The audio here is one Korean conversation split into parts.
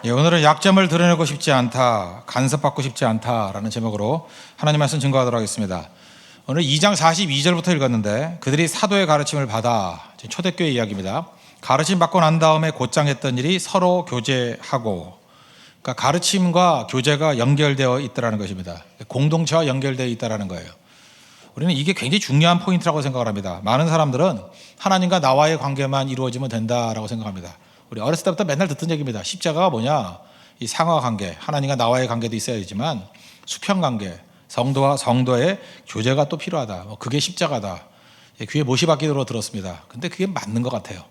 오늘은 약점을 드러내고 싶지 않다, 간섭받고 싶지 않다라는 제목으로 하나님 말씀 증거하도록 하겠습니다. 오늘 2장 42절부터 읽었는데 그들이 사도의 가르침을 받아, 초대교회 이야기입니다. 가르침 받고 난 다음에 곧장 했던 일이 서로 교제하고, 그러니까 가르침과 교제가 연결되어 있다는 것입니다. 공동체와 연결되어 있다는 거예요. 우리는 이게 굉장히 중요한 포인트라고 생각을 합니다. 많은 사람들은 하나님과 나와의 관계만 이루어지면 된다라고 생각합니다. 우리 어렸을 때부터 맨날 듣던 얘기입니다. 십자가가 뭐냐? 이 상하관계, 하나님과 나와의 관계도 있어야 되지만 수평관계, 성도와 성도의 교제가 또 필요하다. 그게 십자가다. 귀에 못이 박히도록 들었습니다. 근데 그게 맞는 것 같아요.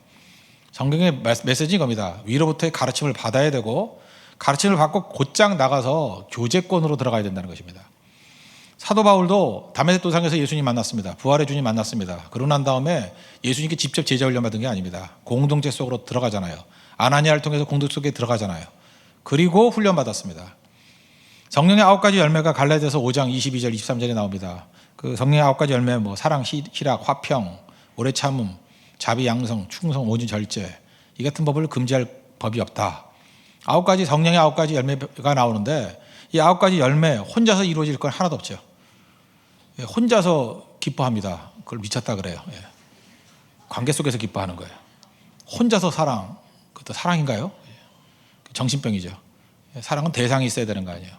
성경의 메시지인 겁니다. 위로부터의 가르침을 받아야 되고, 가르침을 받고 곧장 나가서 교제권으로 들어가야 된다는 것입니다. 사도 바울도 다메섹 도상에서 예수님 만났습니다. 부활의 주님 만났습니다. 그러고 난 다음에 예수님께 직접 제자 훈련 받은 게 아닙니다. 공동체 속으로 들어가잖아요. 아나니아를 통해서 공동체 속에 들어가잖아요. 그리고 훈련 받았습니다. 성령의 9가지 열매가 갈라디아서 5장 22절 23절에 나옵니다. 그 성령의 9가지 열매, 사랑, 희락, 화평, 오래 참음, 자비, 양성, 충성, 온유, 절제, 이 같은 법을 금지할 법이 없다. 9가지 성령의 9가지 열매가 나오는데 이 9가지 열매 혼자서 이루어질 건 하나도 없죠. 혼자서 기뻐합니다. 그걸 미쳤다 그래요. 관계 속에서 기뻐하는 거예요. 혼자서 사랑, 그것도 사랑인가요? 정신병이죠. 사랑은 대상이 있어야 되는 거 아니에요.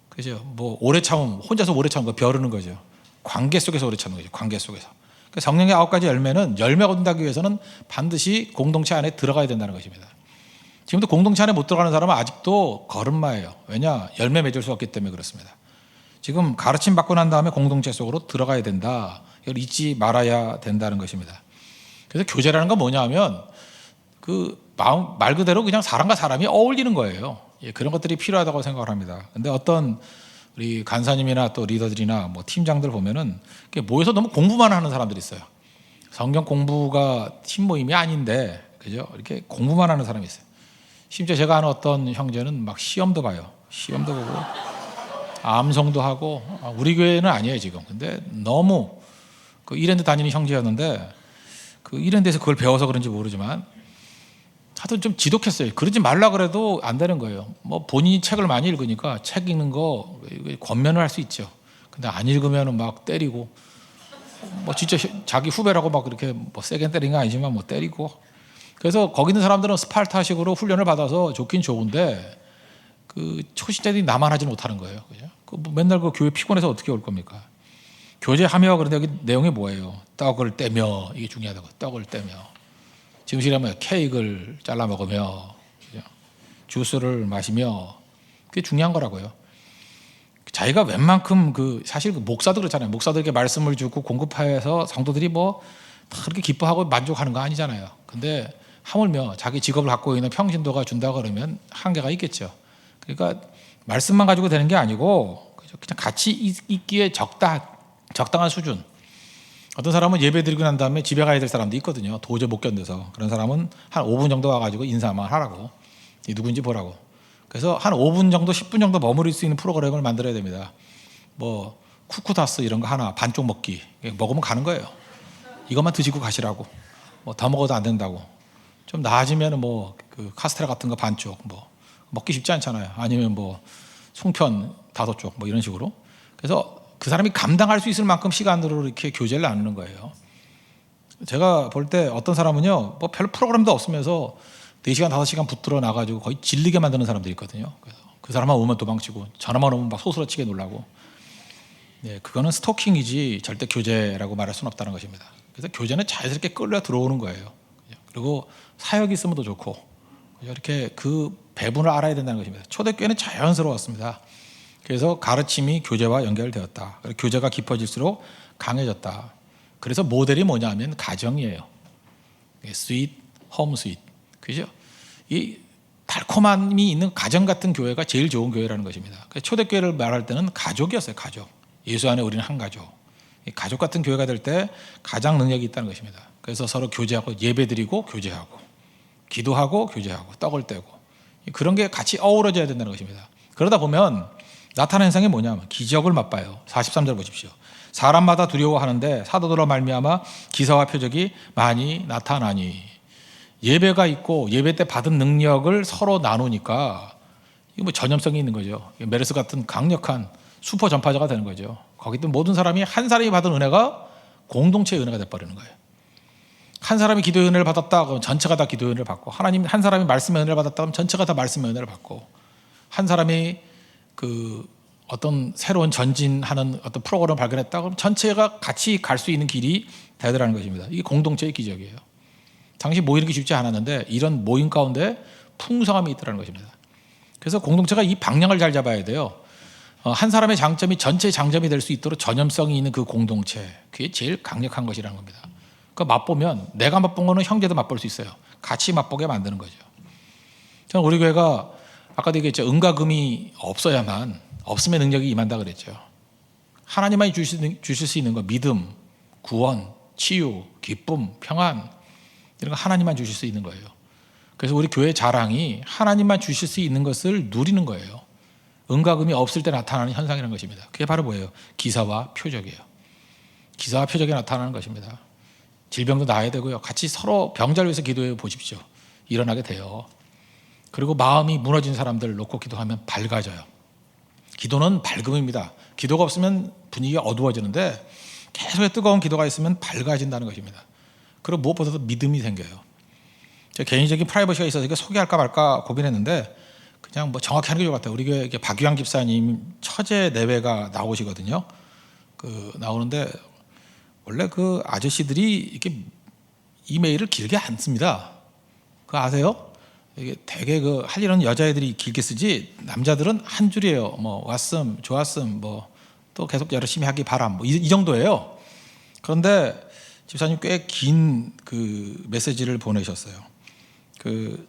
그죠? 오래 참음, 혼자서 오래 참는 거 벼르는 거죠. 관계 속에서 오래 참는 거죠. 관계 속에서. 성령의 9가지 열매는 열매가 얻는다기 위해서는 반드시 공동체 안에 들어가야 된다는 것입니다. 지금도 공동체 안에 못 들어가는 사람은 아직도 걸음마예요. 왜냐? 열매 맺을 수 없기 때문에 그렇습니다. 지금 가르침 받고 난 다음에 공동체 속으로 들어가야 된다. 이걸 잊지 말아야 된다는 것입니다. 그래서 교제라는 건 뭐냐 하면 말 그대로 그냥 사람과 사람이 어울리는 거예요. 그런 것들이 필요하다고 생각을 합니다. 근데 어떤 우리 간사님이나 또 리더들이나 팀장들 보면은 모여서 너무 공부만 하는 사람들이 있어요. 성경 공부가 팀 모임이 아닌데, 그죠? 이렇게 공부만 하는 사람이 있어요. 심지어 제가 아는 어떤 형제는 막 시험도 봐요. 시험도 보고 암송도 하고. 우리 교회는 아니에요 지금. 근데 너무 이랜드 다니는 형제였는데 이랜드에서 그걸 배워서 그런지 모르지만 하여튼 좀 지독했어요. 그러지 말라 그래도 안 되는 거예요. 본인이 책을 많이 읽으니까 책 읽는 거 권면을 할 수 있죠. 근데 안 읽으면 막 때리고, 진짜 자기 후배라고 막 그렇게 세게 때리는 거 아니지만 때리고. 그래서 거기 있는 사람들은 스파르타식으로 훈련을 받아서 좋긴 좋은데 초신자들이 나만 하지 못하는 거예요. 그죠? 맨날 교회 피곤해서 어떻게 올 겁니까? 교제하며, 그런데 여기 내용이 뭐예요? 떡을 떼며, 이게 중요하다고. 떡을 떼며. 지금식이라면 케이크를 잘라 먹으며, 그죠? 주스를 마시며, 그게 중요한 거라고요. 자기가 웬만큼 사실 목사도 그렇잖아요. 목사들에게 말씀을 주고 공급하여서 성도들이 다 그렇게 기뻐하고 만족하는 거 아니잖아요. 근데 하물며 자기 직업을 갖고 있는 평신도가 준다고 그러면 한계가 있겠죠. 그러니까 말씀만 가지고 되는 게 아니고 그냥 같이 있기에 적당한 수준. 어떤 사람은 예배 드리고 난 다음에 집에 가야 될 사람도 있거든요. 도저히 못 견뎌서. 그런 사람은 한 5분 정도 와가지고 인사만 하라고, 누구인지 보라고. 그래서 한 5분 정도 10분 정도 머무를 수 있는 프로그램을 만들어야 됩니다. 쿠쿠다스 이런 거 하나 반쪽 먹기, 먹으면 가는 거예요. 이것만 드시고 가시라고. 더 먹어도 안 된다고. 좀 나아지면 카스테라 같은 거 반쪽, 먹기 쉽지 않잖아요. 아니면 송편 5쪽 이런 식으로. 그래서 그 사람이 감당할 수 있을 만큼 시간으로 이렇게 교제를 나누는 거예요. 제가 볼 때 어떤 사람은요, 별로 프로그램도 없으면서 4시간 5시간 붙들어 나가지고 거의 질리게 만드는 사람들이 있거든요. 그래서 그 사람만 오면 도망치고 전화만 오면 막 소스라치게 놀라고. 그거는 스토킹이지 절대 교제라고 말할 수는 없다는 것입니다. 그래서 교제는 자연스럽게 끌려 들어오는 거예요. 그리고 사역이 있으면 더 좋고, 이렇게 배분을 알아야 된다는 것입니다. 초대교회는 자연스러웠습니다. 그래서 가르침이 교제와 연결되었다. 교제가 깊어질수록 강해졌다. 그래서 모델이 뭐냐면 가정이에요. 스윗, 홈 스윗. 그죠? 이 달콤함이 있는 가정 같은 교회가 제일 좋은 교회라는 것입니다. 초대교회를 말할 때는 가족이었어요. 가족. 예수 안에 우리는 한 가족. 가족 같은 교회가 될 때 가장 능력이 있다는 것입니다. 그래서 서로 교제하고, 예배드리고 교제하고, 기도하고 교제하고, 떡을 떼고, 그런 게 같이 어우러져야 된다는 것입니다. 그러다 보면 나타나는 현상이 뭐냐면 기적을 맛봐요. 43절 보십시오. 사람마다 두려워하는데 사도들로 말미암아 기사와 표적이 많이 나타나니. 예배가 있고 예배 때 받은 능력을 서로 나누니까 이거 뭐 전염성이 있는 거죠. 메르스 같은 강력한 슈퍼 전파자가 되는 거죠. 거기 있던 모든 사람이 한 사람이 받은 은혜가 공동체의 은혜가 돼버리는 거예요. 한 사람이 기도의 은혜를 받았다 그러면 전체가 다 기도의 은혜를 받고, 하나님 한 사람이 말씀의 은혜를 받았다 그러면 전체가 다 말씀의 은혜를 받고, 한 사람이 그 어떤 새로운 전진하는 어떤 프로그램을 발견했다 그러면 전체가 같이 갈 수 있는 길이 되더라는 것입니다. 이게 공동체의 기적이에요. 당시 모이는 게 쉽지 않았는데 이런 모임 가운데 풍성함이 있더라는 것입니다. 그래서 공동체가 이 방향을 잘 잡아야 돼요. 한 사람의 장점이 전체의 장점이 될 수 있도록 전염성이 있는 그 공동체, 그게 제일 강력한 것이라는 겁니다. 그러니까 맛보면 내가 맛본 거는 형제도 맛볼 수 있어요. 같이 맛보게 만드는 거죠. 저는 우리 교회가 아까도 얘기했죠. 은과 금이 없으면 능력이 임한다 그랬죠. 하나님만이 주실 수 있는 거, 믿음, 구원, 치유, 기쁨, 평안, 이런 거 하나님만 주실 수 있는 거예요. 그래서 우리 교회 자랑이 하나님만 주실 수 있는 것을 누리는 거예요. 은과 금이 없을 때 나타나는 현상이라는 것입니다. 그게 바로 뭐예요? 기사와 표적이에요. 기사와 표적이 나타나는 것입니다. 질병도 나아야 되고요. 같이 서로 병자를 위해서 기도해 보십시오. 일어나게 돼요. 그리고 마음이 무너진 사람들 놓고 기도하면 밝아져요. 기도는 밝음입니다. 기도가 없으면 분위기가 어두워지는데 계속의 뜨거운 기도가 있으면 밝아진다는 것입니다. 그리고 무엇보다도 믿음이 생겨요. 제 개인적인 프라이버시가 있어서 이게 소개할까 말까 고민했는데 그냥 뭐 정확히 하는 게 좋을 것 같아요. 우리 교회 박유한 집사님 처제 내외가 나오시거든요. 나오는데 원래 그 아저씨들이 이렇게 이메일을 길게 안 씁니다. 그거 아세요? 이게 되게 할 일은 여자애들이 길게 쓰지 남자들은 한 줄이에요. 뭐 왔음, 좋았음, 뭐 또 계속 열심히 하기 바람, 뭐 이 정도예요. 그런데 집사님 꽤 긴 그 메시지를 보내셨어요. 그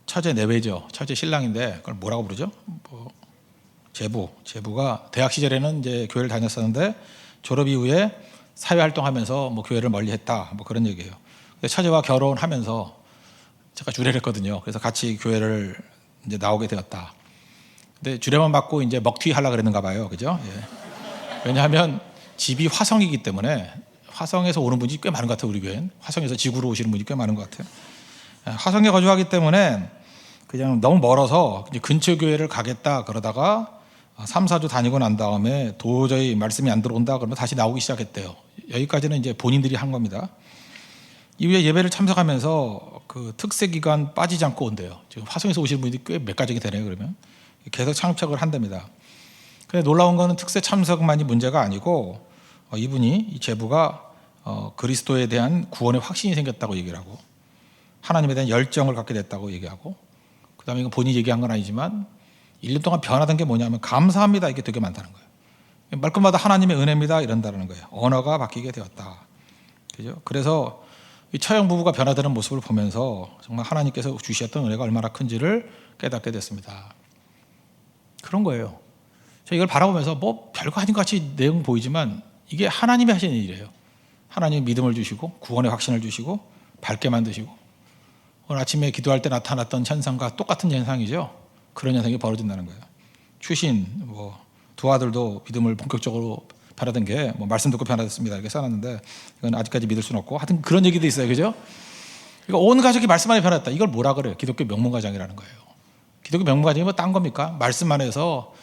처제 내외죠. 처제 신랑인데 그걸 뭐라고 부르죠? 뭐 제부가 대학 시절에는 이제 교회를 다녔었는데 졸업 이후에 사회 활동하면서 뭐 교회를 멀리했다, 뭐 그런 얘기예요. 처제와 결혼하면서 제가 주례를 했거든요. 그래서 같이 교회를 이제 나오게 되었다. 근데 주례만 받고 이제 먹튀 하려고 그랬는가 봐요. 그죠? 예. 왜냐하면 집이 화성이기 때문에 화성에서 오는 분이 꽤 많은 것 같아요. 우리 교회는 화성에서 지구로 오시는 분이 꽤 많은 것 같아요. 화성에 거주하기 때문에 그냥 너무 멀어서 이제 근처 교회를 가겠다 그러다가 3, 4주 다니고 난 다음에 도저히 말씀이 안 들어온다 그러면 다시 나오기 시작했대요. 여기까지는 이제 본인들이 한 겁니다. 이후에 예배를 참석하면서 그 특세 기간 빠지지 않고 온대요. 지금 화성에서 오시는 분들이 꽤 몇 가정이 되네요. 그러면 계속 참석을 한답니다. 근데 놀라운 거는 특세 참석만이 문제가 아니고 이분이 이 제부가 그리스도에 대한 구원의 확신이 생겼다고 얘기를 하고 하나님에 대한 열정을 갖게 됐다고 얘기하고, 그 다음에 이건 본인이 얘기한 건 아니지만 1년 동안 변화된 게 뭐냐면 감사합니다 이게 되게 많다는 거예요. 말끝마다 하나님의 은혜입니다 이런다는 거예요. 언어가 바뀌게 되었다. 그죠? 그래서 이 처형 부부가 변화되는 모습을 보면서 정말 하나님께서 주셨던 은혜가 얼마나 큰지를 깨닫게 됐습니다. 그런 거예요. 저 이걸 바라보면서 뭐 별거 아닌 것 같이 내용 보이지만 이게 하나님이 하시는 일이에요. 하나님이 믿음을 주시고 구원의 확신을 주시고 밝게 만드시고, 오늘 아침에 기도할 때 나타났던 현상과 똑같은 현상이죠. 그런 현상이 벌어진다는 거예요. 추신, 두 아들도 믿음을 본격적으로 변화된 게 말씀 듣고 변화됐습니다 이렇게 써놨는데 이건 아직까지 믿을 수는 없고, 하여튼 그런 얘기도 있어요. 그죠? 그러니까 온 가족이 말씀 안에 변화됐다. 이걸 뭐라 그래요? 기독교 명문가정이라는 거예요. 기독교 명문가정이 뭐 딴 겁니까? 말씀 안에서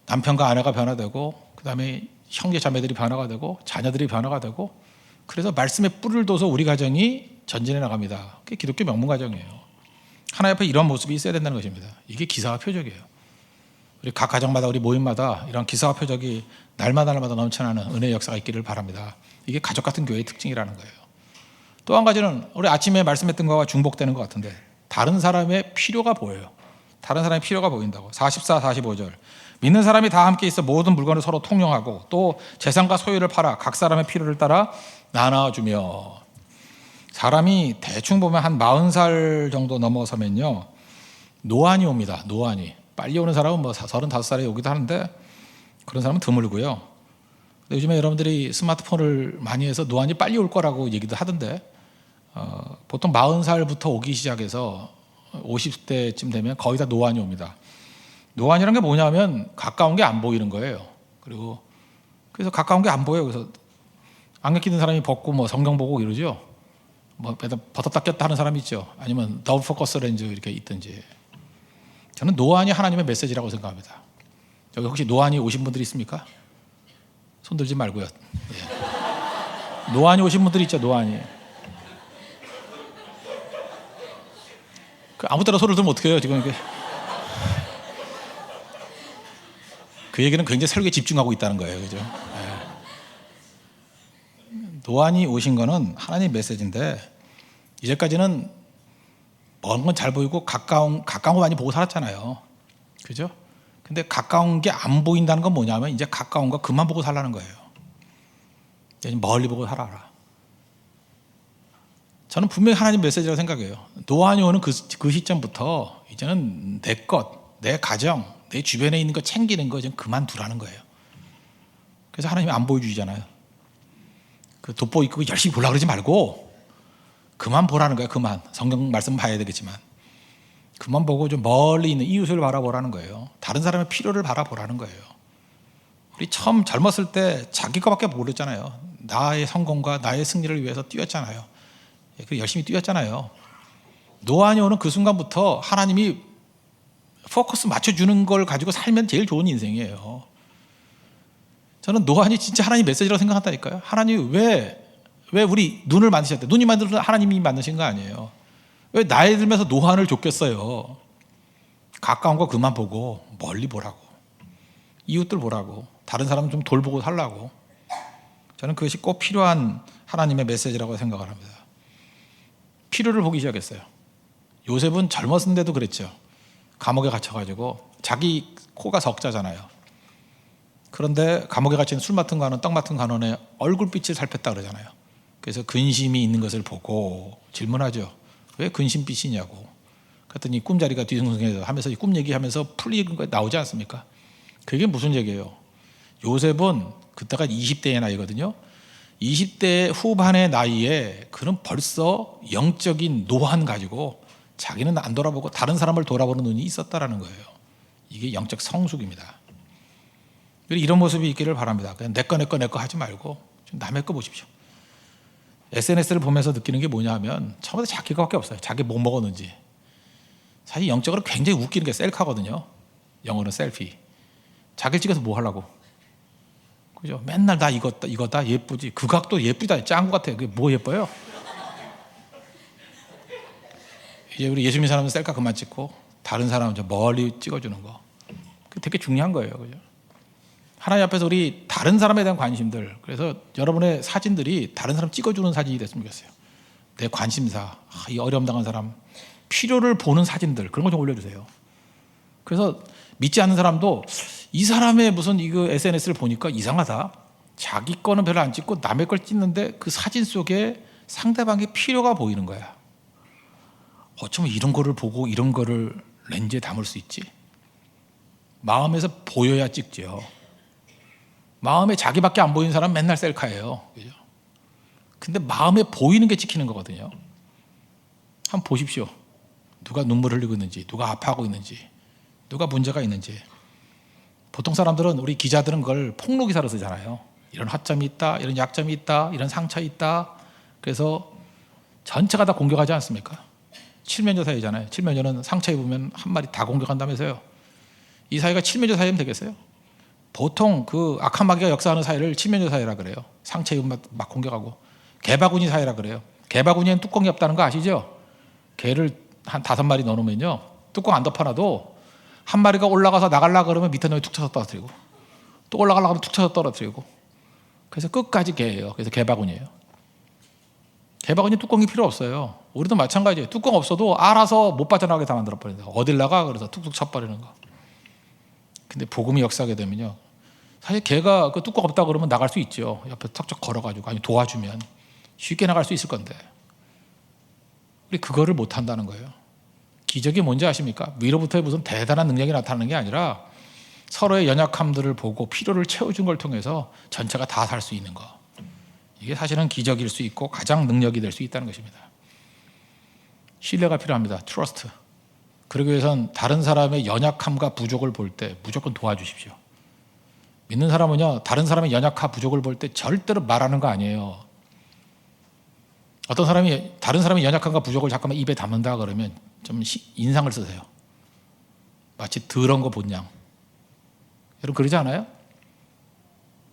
남편과 아내가 변화되고, 그 다음에 형제 자매들이 변화가 되고, 자녀들이 변화가 되고, 그래서 말씀의 뿔을 둬서 우리 가정이 전진해 나갑니다. 그게 기독교 명문가정이에요. 하나님 앞에 이런 모습이 있어야 된다는 것입니다. 이게 기사와 표적이에요. 우리 각 가정마다, 우리 모임마다 이런 기사와 표적이 날마다 넘쳐나는 은혜의 역사가 있기를 바랍니다. 이게 가족 같은 교회의 특징이라는 거예요. 또 한 가지는 우리 아침에 말씀했던 거와 중복되는 것 같은데, 다른 사람의 필요가 보여요. 다른 사람의 필요가 보인다고. 44, 45절. 믿는 사람이 다 함께 있어 모든 물건을 서로 통용하고 또 재산과 소유를 팔아 각 사람의 필요를 따라 나눠주며. 사람이 대충 보면 한 40살 정도 넘어서면요 노안이 옵니다. 노안이. 빨리 오는 사람은 35살에 오기도 하는데 그런 사람은 드물고요. 요즘에 여러분들이 스마트폰을 많이 해서 노안이 빨리 올 거라고 얘기도 하던데, 보통 40살부터 오기 시작해서 50대쯤 되면 거의 다 노안이 옵니다. 노안이라는 게 뭐냐면 가까운 게 안 보이는 거예요. 그래서 가까운 게 안 보여요. 그래서 안경 끼는 사람이 벗고 성경 보고 이러죠. 뭐 버텼다 꼈다 하는 사람이 있죠. 아니면 더블 포커스 렌즈 이렇게 있든지. 저는 노안이 하나님의 메시지라고 생각합니다. 여기 혹시 노안이 오신 분들이 있습니까? 손 들지 말고요. 예. 노안이 오신 분들이 있죠. 노안이. 아무 때나 소리를 들으면 어떡해요 지금 이게. 그 얘기는 굉장히 설교에 집중하고 있다는 거예요. 그죠? 예. 노안이 오신 거는 하나님 메시지인데, 이제까지는 먼 건 잘 보이고 가까운 거 많이 보고 살았잖아요. 그죠? 근데 가까운 게 안 보인다는 건 뭐냐면 이제 가까운 거 그만 보고 살라는 거예요. 이제 멀리 보고 살아라. 저는 분명히 하나님 메시지라고 생각해요. 노안이 오는 그 시점부터 이제는 내 것, 내 가정, 내 주변에 있는 거 챙기는 거 좀 그만두라는 거예요. 그래서 하나님이 안 보여주잖아요. 그 돋보이 그거 열심히 보려고 그러지 말고 그만 보라는 거예요. 그만. 성경 말씀 봐야 되겠지만 그만 보고 좀 멀리 있는 이웃을 바라보라는 거예요. 다른 사람의 필요를 바라보라는 거예요. 우리 처음 젊었을 때 자기 거밖에 모르잖아요. 나의 성공과 나의 승리를 위해서 뛰었잖아요. 열심히 뛰었잖아요. 노안이 오는 그 순간부터 하나님이 포커스 맞춰주는 걸 가지고 살면 제일 좋은 인생이에요. 저는 노안이 진짜 하나님 메시지라고 생각한다니까요. 하나님이 왜 우리 눈을 만드셨대? 눈이 만들어서 하나님이 만드신 거 아니에요. 왜 나이 들면서 노안을 줬겠어요? 가까운 거 그만 보고 멀리 보라고, 이웃들 보라고, 다른 사람 좀 돌보고 살라고. 저는 그것이 꼭 필요한 하나님의 메시지라고 생각을 합니다. 필요를 보기 시작했어요. 요셉은 젊었는데도 그랬죠. 감옥에 갇혀가지고 자기 코가 석자잖아요. 그런데 감옥에 갇힌 술 맡은 관원, 떡 맡은 관원의 얼굴빛을 살폈다 그러잖아요. 그래서 근심이 있는 것을 보고 질문하죠. 왜 근심빛이냐고. 그랬더니 꿈자리가 뒤숭숭해서 하면서 꿈 얘기하면서 풀리는 거 나오지 않습니까? 그게 무슨 얘기예요? 요셉은 그때가 20대의 나이거든요. 20대 후반의 나이에 그는 벌써 영적인 노안 가지고 자기는 안 돌아보고 다른 사람을 돌아보는 눈이 있었다라는 거예요. 이게 영적 성숙입니다. 이런 모습이 있기를 바랍니다. 그냥 내 거 하지 말고 좀 남의 거 보십시오. SNS를 보면서 느끼는 게 뭐냐 하면 처음부터 자기 거밖에 없어요. 자기 뭐 먹었는지. 사실 영적으로 굉장히 웃기는 게 셀카거든요. 영어는 셀피. 자기를 찍어서 뭐 하려고. 그죠? 맨날 나 이거다 예쁘지. 그 각도 예쁘다. 짠 것 같아. 그게 뭐 예뻐요? 이제 우리 예수 믿는 사람은 셀카 그만 찍고 다른 사람은 저 멀리 찍어주는 거. 그게 되게 중요한 거예요. 그죠? 하나님 앞에서 우리 다른 사람에 대한 관심들, 그래서 여러분의 사진들이 다른 사람 찍어주는 사진이 됐으면 좋겠어요. 내 관심사, 이 어려움 당한 사람, 필요를 보는 사진들, 그런 거 좀 올려주세요. 그래서 믿지 않는 사람도 이 사람의 무슨 이거 SNS를 보니까 이상하다. 자기 거는 별로 안 찍고 남의 걸 찍는데 그 사진 속에 상대방의 필요가 보이는 거야. 어쩌면 이런 거를 보고 이런 거를 렌즈에 담을 수 있지? 마음에서 보여야 찍죠. 마음에 자기밖에 안 보이는 사람은 맨날 셀카예요. 그죠? 근데 마음에 보이는 게 찍히는 거거든요. 한번 보십시오. 누가 눈물 흘리고 있는지, 누가 아파하고 있는지, 누가 문제가 있는지. 보통 사람들은, 우리 기자들은 그걸 폭로 기사로 쓰잖아요. 이런 허점이 있다, 이런 약점이 있다, 이런 상처 있다. 그래서 전체가 다 공격하지 않습니까? 칠면조 사회잖아요. 칠면조는 상처 입으면 한 마리 다 공격한다면서요. 이 사회가 칠면조 사회면 되겠어요? 보통 그 악한 마귀가 역사하는 사회를 칠면조 사회라 그래요. 상처 입으면 막 공격하고. 개바구니 사회라 그래요. 개바구니엔 뚜껑이 없다는 거 아시죠? 개를 한 5마리 넣어놓으면요, 뚜껑 안 덮어놔도 한 마리가 올라가서 나가려고 그러면 밑에 놈이 툭 쳐서 떨어뜨리고, 또 올라가려고 하면 툭 쳐서 떨어뜨리고. 그래서 끝까지 개예요. 그래서 개바구니예요. 개바구니 뚜껑이 필요 없어요. 우리도 마찬가지예요. 뚜껑 없어도 알아서 못 빠져나가게 다 만들어버린다. 어딜 나가? 그래서 툭툭 쳐버리는 거. 근데 복음이 역사하게 되면요, 사실 개가 그 뚜껑 없다 그러면 나갈 수 있죠. 옆에 턱턱 걸어가지고, 아니 도와주면 쉽게 나갈 수 있을 건데 우리 그거를 못 한다는 거예요. 기적이 뭔지 아십니까? 위로부터의 무슨 대단한 능력이 나타나는 게 아니라 서로의 연약함들을 보고 필요를 채워준 걸 통해서 전체가 다 살 수 있는 거. 이게 사실은 기적일 수 있고 가장 능력이 될 수 있다는 것입니다. 신뢰가 필요합니다. 트러스트. 그러기 위해선 다른 사람의 연약함과 부족을 볼 때 무조건 도와주십시오. 믿는 사람은요, 다른 사람의 연약함 부족을 볼 때 절대로 말하는 거 아니에요. 어떤 사람이 다른 사람이 연약함과 부족을 잠깐만 입에 담는다 그러면 좀 인상을 쓰세요. 마치 더러운 거 본양. 여러분 그러지 않아요?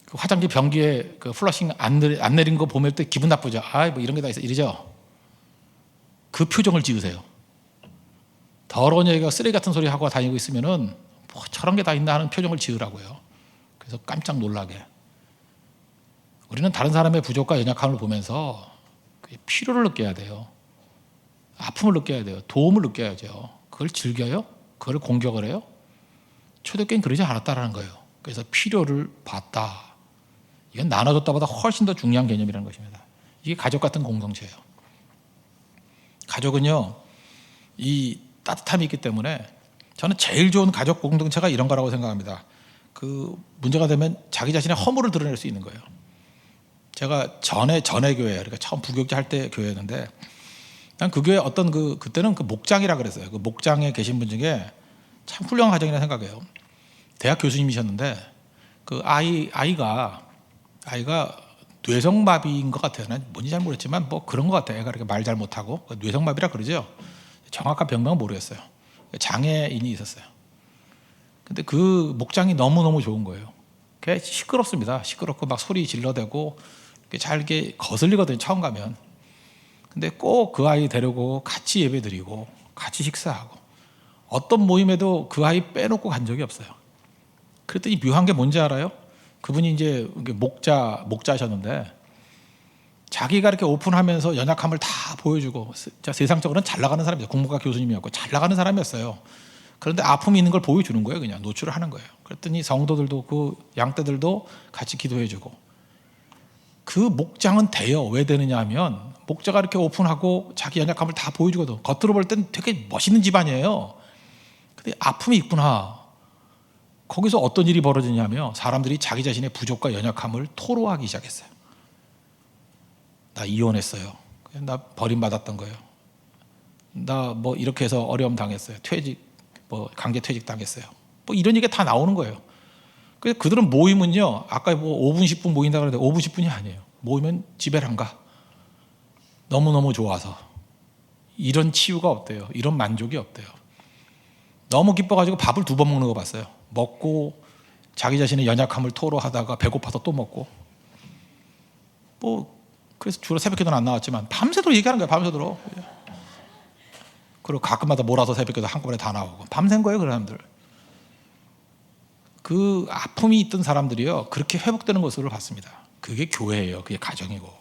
그 화장지 변기에 그 플러싱 안 내린 거 보면 또 기분 나쁘죠. 아, 뭐 이런 게 다 있어 이러죠. 그 표정을 지으세요. 더러운 얘기가 쓰레기 같은 소리 하고 다니고 있으면은 뭐 저런 게 다 있나 하는 표정을 지으라고요. 그래서 깜짝 놀라게. 우리는 다른 사람의 부족과 연약함을 보면서 필요를 느껴야 돼요. 아픔을 느껴야 돼요. 도움을 느껴야죠. 그걸 즐겨요? 그걸 공격을 해요? 초대교회는 그러지 않았다라는 거예요. 그래서 필요를 봤다. 이건 나눠줬다보다 훨씬 더 중요한 개념이라는 것입니다. 이게 가족 같은 공동체예요. 가족은요, 이 따뜻함이 있기 때문에 저는 제일 좋은 가족 공동체가 이런 거라고 생각합니다. 그 문제가 되면 자기 자신의 허물을 드러낼 수 있는 거예요. 제가 전에 교회, 그러니까 처음 부교육자 할 때 교회였는데, 난 그 교회 어떤 그때는 그 목장이라 그랬어요. 그 목장에 계신 분 중에 참 훌륭한 가정이라 생각해요. 대학 교수님이셨는데 그 아이가 뇌성마비인 것 같아요. 난 뭔지 잘 모르겠지만 뭐 그런 것 같아요. 애가 이렇게 말 잘 못하고 뇌성마비라 그러죠. 정확한 병명은 모르겠어요. 장애인이 있었어요. 근데 그 목장이 너무너무 좋은 거예요. 그게 시끄럽습니다. 시끄럽고 막 소리 질러대고 잘 이렇게 거슬리거든요. 처음 가면. 근데 꼭 그 아이 데리고 같이 예배 드리고 같이 식사하고 어떤 모임에도 그 아이 빼놓고 간 적이 없어요. 그랬더니 묘한 게 뭔지 알아요? 그분이 이제 목자셨는데 자기가 이렇게 오픈하면서 연약함을 다 보여주고 세상적으로는 잘 나가는 사람이었어요. 국문과 교수님이었고 잘 나가는 사람이었어요. 그런데 아픔이 있는 걸 보여주는 거예요. 그냥 노출을 하는 거예요. 그랬더니 성도들도 그 양떼들도 같이 기도해주고 그 목장은 돼요. 왜 되느냐 하면 목자가 이렇게 오픈하고 자기 연약함을 다 보여주거든. 겉으로 볼 땐 되게 멋있는 집안이에요. 근데 아픔이 있구나. 거기서 어떤 일이 벌어지냐면 사람들이 자기 자신의 부족과 연약함을 토로하기 시작했어요. 나 이혼했어요. 나 버림받았던 거예요. 나 뭐 이렇게 해서 어려움 당했어요. 강제 퇴직 당했어요. 뭐 이런 얘기가 다 나오는 거예요. 그래서 그들은 모이면요, 아까 뭐 5분 10분 모인다 그러는데 5분 10분이 아니에요. 모이면 집에 안 가. 너무너무 좋아서. 이런 치유가 없대요. 이런 만족이 없대요. 너무 기뻐가지고 밥을 2번 먹는 거 봤어요. 먹고 자기 자신의 연약함을 토로하다가 배고파서 또 먹고. 뭐 그래서 주로 새벽기도는 안 나왔지만 밤새도록 얘기하는 거예요. 밤새도록. 그리고 가끔마다 몰아서 새벽기도 한꺼번에 다 나오고 밤샌 거예요. 그 사람들. 그 아픔이 있던 사람들이요, 그렇게 회복되는 것으로 봤습니다. 그게 교회예요. 그게 가정이고.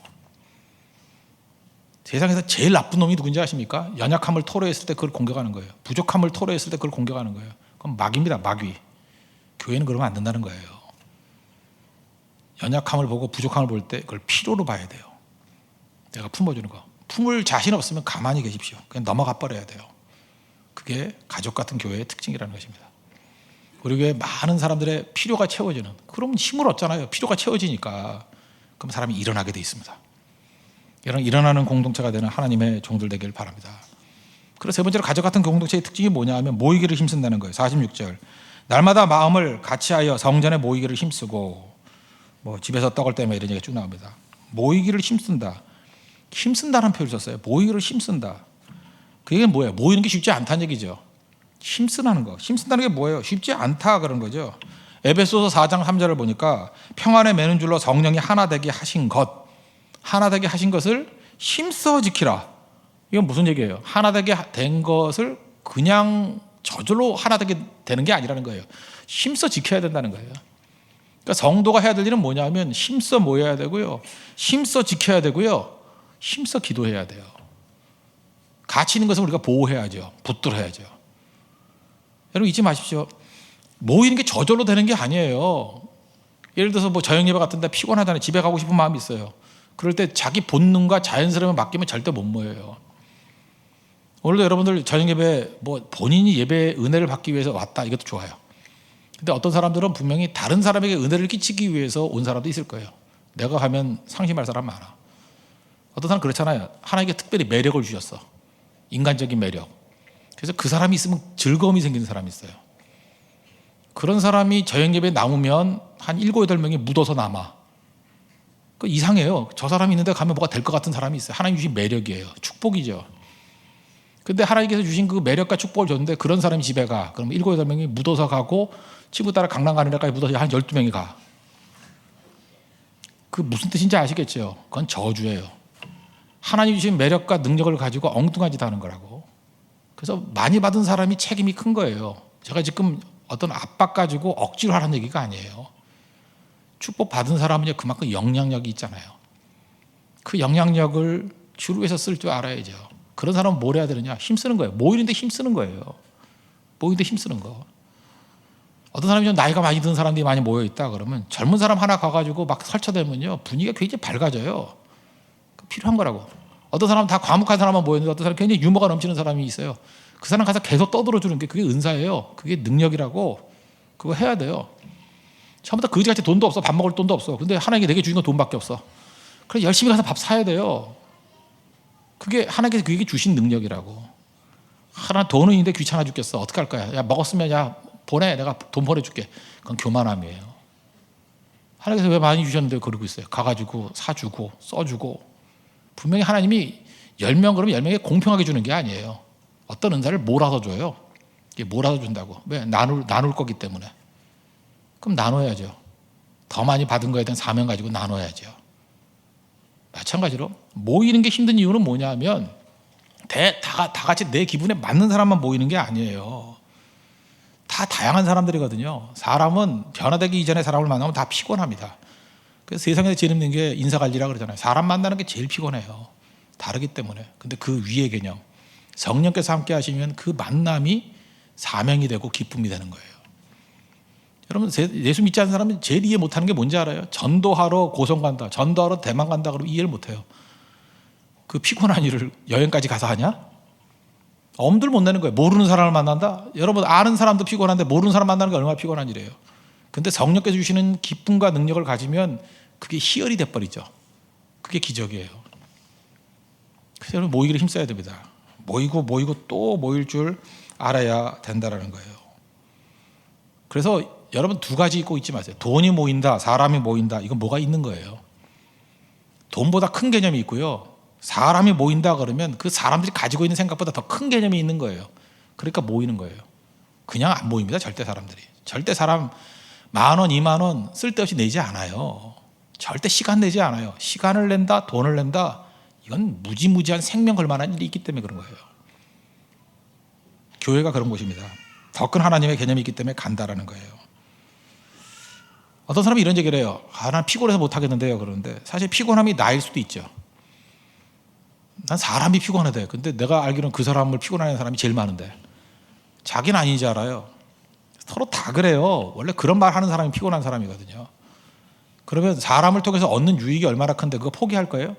세상에서 제일 나쁜 놈이 누군지 아십니까? 연약함을 토로했을 때 그걸 공격하는 거예요. 부족함을 토로했을 때 그걸 공격하는 거예요. 그건 마귀입니다. 마귀. 교회는 그러면 안 된다는 거예요. 연약함을 보고 부족함을 볼 때 그걸 필요로 봐야 돼요. 내가 품어주는 거. 품을 자신 없으면 가만히 계십시오. 그냥 넘어가 버려야 돼요. 그게 가족 같은 교회의 특징이라는 것입니다. 우리 교회 많은 사람들의 필요가 채워지는, 그러면 힘을 얻잖아요. 필요가 채워지니까. 그럼 사람이 일어나게 돼 있습니다. 이런 일어나는 공동체가 되는 하나님의 종들 되길 바랍니다. 그리고 세 번째로 가족 같은 공동체의 특징이 뭐냐 하면 모이기를 힘쓴다는 거예요. 46절. 날마다 마음을 같이하여 성전에 모이기를 힘쓰고, 뭐 집에서 떡을 떼며 이런 얘기가 쭉 나옵니다. 모이기를 힘쓴다. 힘쓴다는 표현을 썼어요. 모이기를 힘쓴다. 그게 뭐예요? 모이는 게 쉽지 않다는 얘기죠. 힘쓰는 거. 힘쓴다는 게 뭐예요? 쉽지 않다 그런 거죠. 에베소서 4장 3절을 보니까 평안에 매는 줄로 성령이 하나 되게 하신 것, 하나 되게 하신 것을 힘써 지키라. 이건 무슨 얘기예요? 하나 되게 된 것을 그냥 저절로 하나 되게 되는 게 아니라는 거예요. 힘써 지켜야 된다는 거예요. 그러니까 성도가 해야 될 일은 뭐냐면 힘써 모여야 되고요, 힘써 지켜야 되고요, 힘써 기도해야 돼요. 가치 있는 것을 우리가 보호해야죠. 붙들어야죠. 여러분 잊지 마십시오. 모이는 게 저절로 되는 게 아니에요. 예를 들어서 뭐 저녁예배 같은 데 피곤하다는 집에 가고 싶은 마음이 있어요. 그럴 때 자기 본능과 자연스러움을 맡기면 절대 못 모여요. 오늘도 여러분들 저녁예배 뭐 본인이 예배 은혜를 받기 위해서 왔다, 이것도 좋아요. 근데 어떤 사람들은 분명히 다른 사람에게 은혜를 끼치기 위해서 온 사람도 있을 거예요. 내가 가면 상심할 사람 많아. 어떤 사람 그렇잖아요. 하나님께 특별히 매력을 주셨어. 인간적인 매력. 그래서 그 사람이 있으면 즐거움이 생기는 사람이 있어요. 그런 사람이 저녁예배에 남으면 한 7, 8명이 묻어서 남아. 그 이상해요. 저 사람이 있는데 가면 뭐가 될 것 같은 사람이 있어요. 하나님 주신 매력이에요. 축복이죠. 근데 하나님께서 주신 그 매력과 축복을 줬는데 그런 사람이 집에 가. 그럼 7, 8명이 묻어서 가고 친구 따라 강남 가는 데까지 묻어서 한 12명이 가. 그 무슨 뜻인지 아시겠죠? 그건 저주예요. 하나님 주신 매력과 능력을 가지고 엉뚱한 짓 하는 거라고. 그래서 많이 받은 사람이 책임이 큰 거예요. 제가 지금 어떤 압박 가지고 억지로 하는 얘기가 아니에요. 축복 받은 사람은 그만큼 영향력이 있잖아요. 그 영향력을 주를 위해서 쓸 줄 알아야죠. 그런 사람은 뭘 해야 되느냐? 힘쓰는 거예요. 모이는데 힘쓰는 거예요. 모이는데 힘쓰는 거. 어떤 사람이 좀 나이가 많이 든 사람들이 많이 모여 있다 그러면 젊은 사람 하나 가가지고 막 설쳐대면요 분위기가 굉장히 밝아져요. 필요한 거라고. 어떤 사람은 다 과묵한 사람만 모였는데 어떤 사람은 굉장히 유머가 넘치는 사람이 있어요. 그 사람 가서 계속 떠들어 주는 게 그게 은사예요. 그게 능력이라고. 그거 해야 돼요. 처음부터 그지같이 돈도 없어. 밥 먹을 돈도 없어. 근데 하나님께 내게 주신 건 돈밖에 없어. 그래서 열심히 가서 밥 사야 돼요. 그게 하나님께서 그게 주신 능력이라고. 하나 돈은 있는데 귀찮아 죽겠어. 어떻게 할 거야? 야 먹었으면 야 보내. 내가 돈 보내줄게. 그건 교만함이에요. 하나님께서 왜 많이 주셨는데 그러고 있어요. 가가지고 사주고 써주고. 분명히 하나님이 10명 그러면 10명에 공평하게 주는 게 아니에요. 어떤 은사를 몰아서 줘요. 이게 몰아서 준다고. 왜? 나눌 거기 때문에. 그럼 나눠야죠. 더 많이 받은 거에 대한 사명 가지고 나눠야죠. 마찬가지로 모이는 게 힘든 이유는 뭐냐면 다 같이 내 기분에 맞는 사람만 모이는 게 아니에요. 다 다양한 사람들이거든요. 사람은 변화되기 이전에 사람을 만나면 다 피곤합니다. 그래서 세상에서 제일 힘든 게 인사관리라 그러잖아요. 사람 만나는 게 제일 피곤해요. 다르기 때문에. 근데 그 위의 개념 성령께서 함께 하시면 그 만남이 사명이 되고 기쁨이 되는 거예요. 여러분 예수 믿지 않는 사람은 제일 이해 못하는 게 뭔지 알아요? 전도하러 고성 간다, 전도하러 대만 간다 그러면 이해를 못해요. 그 피곤한 일을 여행까지 가서 하냐? 엄두를 못 내는 거예요. 모르는 사람을 만난다? 여러분 아는 사람도 피곤한데 모르는 사람 만나는 게 얼마나 피곤한 일이에요. 근데 성령께서 주시는 기쁨과 능력을 가지면 그게 희열이 돼버리죠. 그게 기적이에요. 그래서 여러분 모이기를 힘써야 됩니다. 모이고 또 모일 줄 알아야 된다는 거예요. 그래서 여러분 두 가지 잊고 있지 마세요. 돈이 모인다, 사람이 모인다. 이건 뭐가 있는 거예요. 돈보다 큰 개념이 있고요. 사람이 모인다 그러면 그 사람들이 가지고 있는 생각보다 더 큰 개념이 있는 거예요. 그러니까 모이는 거예요. 그냥 안 모입니다. 절대 사람들이. 절대 사람 10,000원, 20,000원 쓸데없이 내지 않아요. 절대 시간 내지 않아요. 시간을 낸다, 돈을 낸다. 이건 무지무지한 생명 걸 만한 일이 있기 때문에 그런 거예요. 교회가 그런 곳입니다. 더 큰 하나님의 개념이 있기 때문에 간다라는 거예요. 어떤 사람이 이런 얘기를 해요. 난 피곤해서 못하겠는데요. 그러는데 사실 피곤함이 나일 수도 있죠. 난 사람이 피곤하대. 근데 내가 알기로는 그 사람을 피곤하는 사람이 제일 많은데 자기는 아니지 알아요. 서로 다 그래요. 원래 그런 말 하는 사람이 피곤한 사람이거든요. 그러면 사람을 통해서 얻는 유익이 얼마나 큰데 그거 포기할 거예요?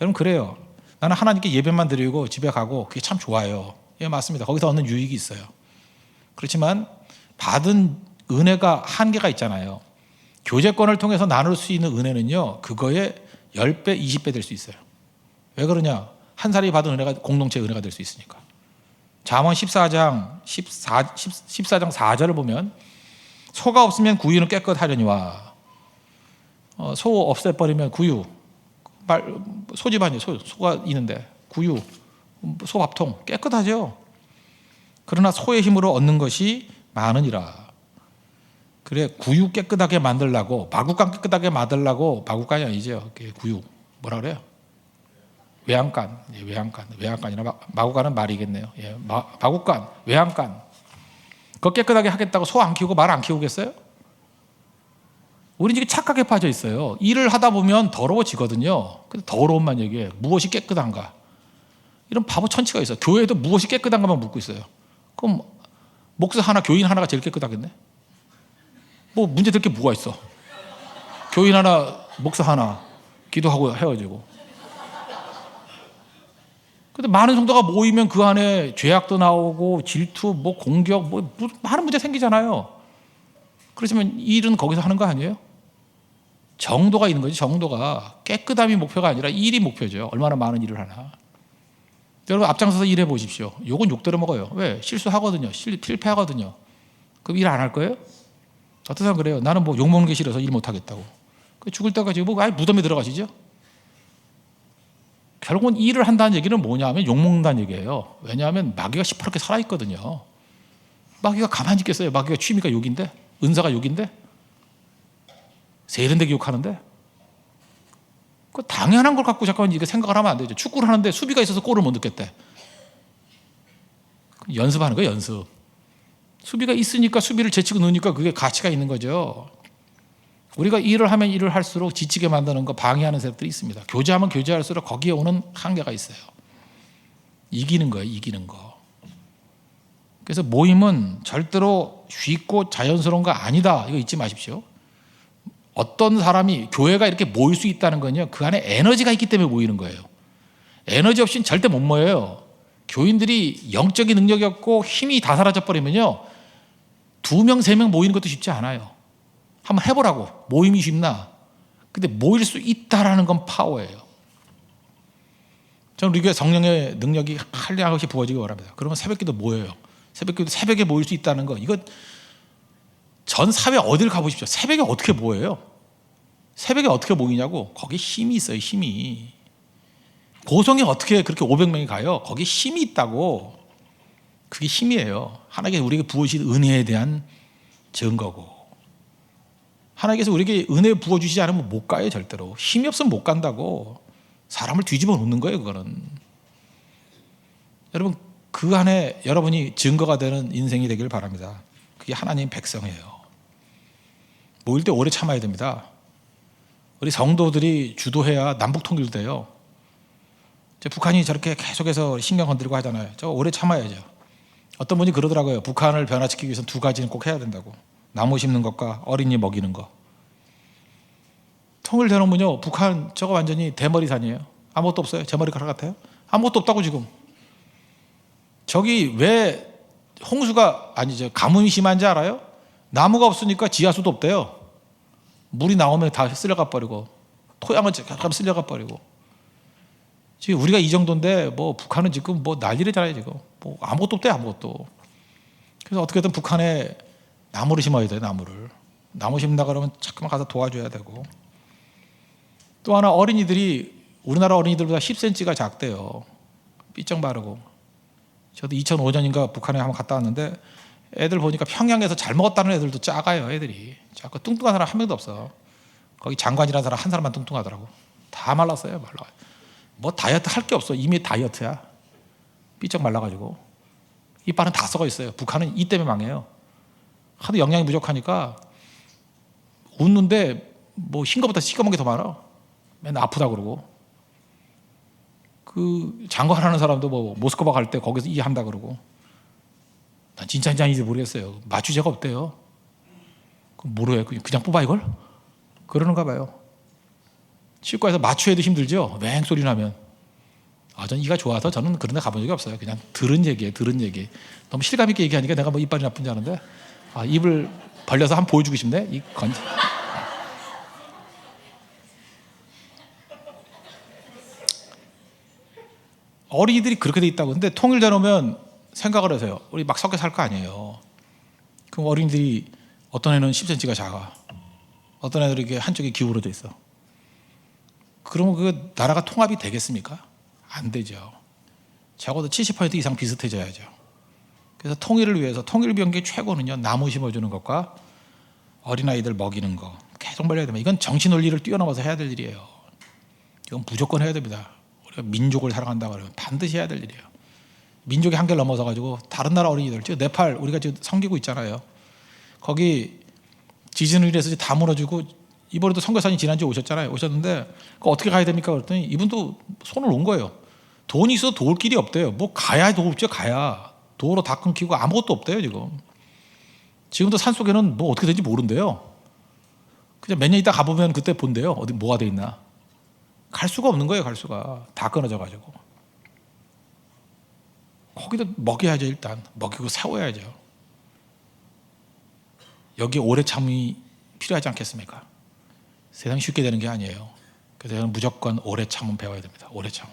여러분 그래요. 나는 하나님께 예배만 드리고 집에 가고 그게 참 좋아요. 예, 맞습니다. 거기서 얻는 유익이 있어요. 그렇지만 받은 은혜가 한계가 있잖아요. 교제권을 통해서 나눌 수 있는 은혜는요, 그거에 10배, 20배 될 수 있어요. 왜 그러냐? 한 사람이 받은 은혜가 공동체의 은혜가 될 수 있으니까. 잠언 14장 14장 4절을 보면 소가 없으면 구유는 깨끗하려니와 소 없애버리면 구유 소집아니에요. 소가 있는데 구유 소밥통 깨끗하죠. 그러나 소의 힘으로 얻는 것이 많으니라. 그래 구유 깨끗하게 만들라고 마구간 깨끗하게 만들라고 마구간이 아니죠. 구유 뭐라 그래요? 외양간, 외양간이나 마구간은 말이겠네요. 예, 마구간, 외양간. 그거 깨끗하게 하겠다고 소 안 키우고 말 안 키우겠어요? 우리 지금 착각에 빠져 있어요. 일을 하다 보면 더러워지거든요. 근데 더러움만 얘기해. 무엇이 깨끗한가? 이런 바보 천치가 있어요. 교회에도 무엇이 깨끗한가만 묻고 있어요. 그럼 목사 하나, 교인 하나가 제일 깨끗하겠네? 뭐 문제 될 게 뭐가 있어? 교인 하나, 목사 하나, 기도하고 헤어지고. 근데 많은 성도가 모이면 그 안에 죄악도 나오고 질투, 뭐 공격, 뭐 많은 문제 생기잖아요. 그렇지만 일은 거기서 하는 거 아니에요? 정도가 있는 거지. 정도가 깨끗함이 목표가 아니라 일이 목표죠. 얼마나 많은 일을 하나. 여러분 앞장서서 일해 보십시오. 욕은 욕대로 먹어요. 왜? 실수하거든요. 실패하거든요. 그럼 일 안 할 거예요? 어떤 사람 그래요. 나는 뭐 욕먹는 게 싫어서 일 못 하겠다고. 죽을 때까지 뭐 아예 무덤에 들어가시죠. 결국은 일을 한다는 얘기는 뭐냐면 욕먹는다는 얘기예요. 왜냐하면 마귀가 시퍼렇게 살아있거든요. 마귀가 가만히 있겠어요. 마귀가 취미가 욕인데, 은사가 욕인데, 세련되게 욕하는데, 그 당연한 걸 갖고 잠깐만 이거 생각을 하면 안 되죠. 축구를 하는데 수비가 있어서 골을 못 넣겠대. 연습하는 거예요, 연습. 수비가 있으니까 수비를 제치고 넣으니까 그게 가치가 있는 거죠. 우리가 일을 하면 일을 할수록 지치게 만드는 거, 방해하는 세력들이 있습니다. 교제하면 교제할수록 거기에 오는 한계가 있어요. 이기는 거예요, 이기는 거. 그래서 모임은 절대로 쉽고 자연스러운 거 아니다. 이거 잊지 마십시오. 어떤 사람이, 교회가 이렇게 모일 수 있다는 건요, 그 안에 에너지가 있기 때문에 모이는 거예요. 에너지 없이는 절대 못 모여요. 교인들이 영적인 능력이 없고 힘이 다 사라져버리면요, 2명, 3명 모이는 것도 쉽지 않아요. 한번 해보라고. 모임이 쉽나? 근데 모일 수 있다라는 건 파워예요. 저는 우리 교회 성령의 능력이 한량없이 부어지기 바랍니다. 그러면 새벽기도 모여요. 새벽기도 새벽에 모일 수 있다는 거, 이거 전 사회 어딜 가보십시오. 새벽에 어떻게 모여요? 새벽에 어떻게 모이냐고? 거기 힘이 있어요, 힘이. 고성에 어떻게 그렇게 500명이 가요? 거기 힘이 있다고. 그게 힘이에요. 하나님께서 우리에게 부어주신 은혜에 대한 증거고. 하나님께서 우리에게 은혜 부어주시지 않으면 못 가요, 절대로. 힘이 없으면 못 간다고. 사람을 뒤집어 놓는 거예요, 그거는. 여러분, 그 안에 여러분이 증거가 되는 인생이 되길 바랍니다. 그게 하나님 백성이에요. 모일 때 오래 참아야 됩니다. 우리 성도들이 주도해야 남북 통일도 돼요. 북한이 저렇게 계속해서 신경 건드리고 하잖아요. 저 오래 참아야죠. 어떤 분이 그러더라고요. 북한을 변화시키기 위해서는 2가지는 꼭 해야 된다고. 나무 심는 것과 어린이 먹이는 거. 통일되는군요. 북한 저거 완전히 대머리산이에요. 아무것도 없어요. 제 머리카락 같아요. 아무것도 없다고 지금. 저기 왜 홍수가 아니죠, 가뭄이 심한지 알아요? 나무가 없으니까 지하수도 없대요. 물이 나오면 다 쓸려가 버리고, 토양은 잠깐 쓸려가 버리고. 지금 우리가 이 정도인데 뭐 북한은 지금 뭐 난리잖아요. 지금 뭐 아무것도 없대요, 아무것도. 그래서 어떻게든 북한에 나무를 심어야 돼요. 나무 심는다 그러면 자꾸만 가서 도와줘야 되고. 또 하나, 어린이들이 우리나라 어린이들보다 10cm가 작대요. 삐쩍 마르고. 저도 2005년인가 북한에 한번 갔다 왔는데 애들 보니까 평양에서 잘 먹었다는 애들도 작아요. 애들이 작고 뚱뚱한 사람 한 명도 없어. 거기 장관이라는 사람 한 사람만 뚱뚱하더라고. 다 말랐어요. 말라. 뭐 다이어트 할 게 없어. 이미 다이어트야. 삐쩍 말라가지고 이빨은 다 썩어 있어요. 북한은 이 때문에 망해요. 하도 영양이 부족하니까 웃는데 뭐 흰 거보다 시꺼먼 게 더 많아. 맨날 아프다 그러고. 그 장관하는 사람도 뭐 모스크바 갈 때 거기서 일한다 그러고. 난 진짜인지 아닌지 모르겠어요. 맞추자가 없대요. 뭐로 해? 그냥 뽑아 이걸? 그러는가 봐요. 치과에서 마취해도 힘들죠. 맹 소리 나면. 전 이가 좋아서 저는 그런 데 가본 적이 없어요. 그냥 들은 얘기. 너무 실감 있게 얘기하니까 내가 뭐 이빨이 나쁜지 아는데, 입을 벌려서 한번 보여주고 싶네. 이 건지. 어린이들이 그렇게 돼 있다고. 근데 통일돼 놓으면 생각을 하세요. 우리 막 섞여 살 거 아니에요. 그럼 어린이들이 어떤 애는 10cm가 작아. 어떤 애들이 이렇게 한쪽에 기울어져 있어. 그러면 그 나라가 통합이 되겠습니까? 안 되죠. 적어도 70% 이상 비슷해져야죠. 그래서 통일을 위해서, 통일 비용의 최고는요, 나무 심어주는 것과 어린아이들 먹이는 거 계속 말려야 됩니다. 이건 정치 논리를 뛰어넘어서 해야 될 일이에요. 이건 무조건 해야 됩니다. 우리가 민족을 사랑한다 그러면 반드시 해야 될 일이에요. 민족의 한계를 넘어서 가지고 다른 나라 어린이들, 지금 네팔 우리가 지금 섬기고 있잖아요. 거기 지진을 인해서 다 무너지고, 이번에도 선교사님 지난주에 오셨는데 어떻게 가야 됩니까? 그랬더니 이분도 손을 놓은 거예요. 돈이 있어도 도울 길이 없대요. 뭐 가야 도울죠. 가야 도로 다 끊기고 아무것도 없대요. 지금도 산속에는 뭐 어떻게 되는지 모른대요. 그냥 몇 년 있다 가보면 그때 본대요. 어디 뭐가 돼 있나. 갈 수가 없는 거예요. 갈 수가 다 끊어져 가지고. 거기도 먹여야죠. 일단 먹이고 세워야죠. 여기에 오래 참이 필요하지 않겠습니까? 세상이 쉽게 되는 게 아니에요. 그래서 저는 무조건 오래 참음 배워야 됩니다. 오래 참.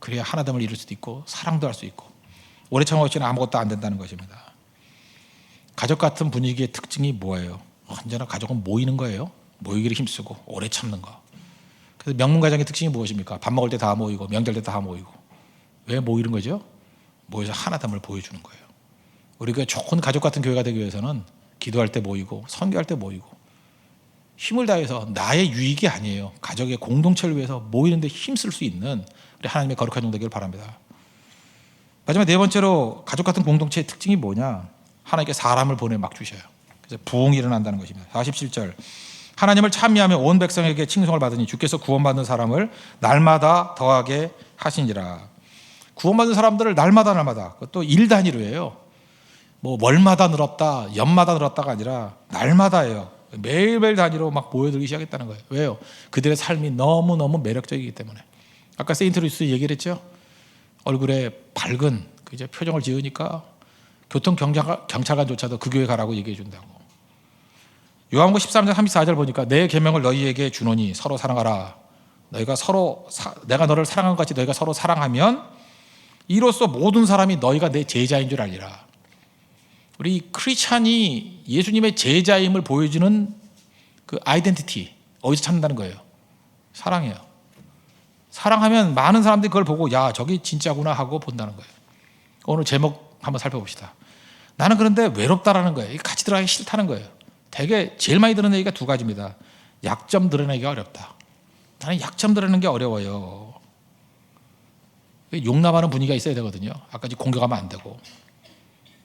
그래야 하나됨을 이룰 수도 있고 사랑도 할 수 있고. 오래 참음 없이는 아무것도 안 된다는 것입니다. 가족 같은 분위기의 특징이 뭐예요? 언제나 가족은 모이는 거예요. 모이기를 힘쓰고 오래 참는 거. 그래서 명문가정의 특징이 무엇입니까? 밥 먹을 때 다 모이고 명절 때 다 모이고. 왜 모이는 거죠? 모여서 하나됨을 보여주는 거예요. 우리가 좋은 가족 같은 교회가 되기 위해서는 기도할 때 모이고 선교할 때 모이고 힘을 다해서 나의 유익이 아니에요. 가족의 공동체를 위해서 모이는 데 힘쓸 수 있는 우리 하나님의 거룩한 종 되기를 바랍니다. 마지막 네 번째로 가족 같은 공동체의 특징이 뭐냐? 하나님께 사람을 보내 막 주셔요. 그래서 부흥이 일어난다는 것입니다. 47절 하나님을 찬미하며 온 백성에게 칭송을 받으니 주께서 구원받는 사람을 날마다 더하게 하시니라. 구원받는 사람들을 날마다 그것도 일 단위로 해요. 뭐 월마다 늘었다 연마다 늘었다가 아니라 날마다예요. 매일매일 단위로 막 모여들기 시작했다는 거예요. 왜요? 그들의 삶이 너무너무 매력적이기 때문에. 아까 세인트 루이스 얘기를 했죠. 얼굴에 밝은 이제 표정을 지으니까 교통 경찰관조차도 그 교회 가라고 얘기해 준다고. 요한복음 13장 34절 보니까 내 계명을 너희에게 주노니 서로 사랑하라. 내가 너를 사랑한 것 같이 너희가 서로 사랑하면 이로써 모든 사람이 너희가 내 제자인 줄 알리라. 우리 크리스찬이 예수님의 제자임을 보여주는 그 아이덴티티 어디서 찾는다는 거예요? 사랑이에요. 사랑하면 많은 사람들이 그걸 보고 야 저기 진짜구나 하고 본다는 거예요. 오늘 제목 한번 살펴봅시다. 나는 그런데 외롭다라는 거예요. 같이 들어가기 싫다는 거예요. 되게 제일 많이 들은 얘기가 두 가지입니다. 약점 드러내기가 어렵다. 나는 약점 드러내는 게 어려워요. 용납하는 분위기가 있어야 되거든요. 아까 공격하면 안 되고.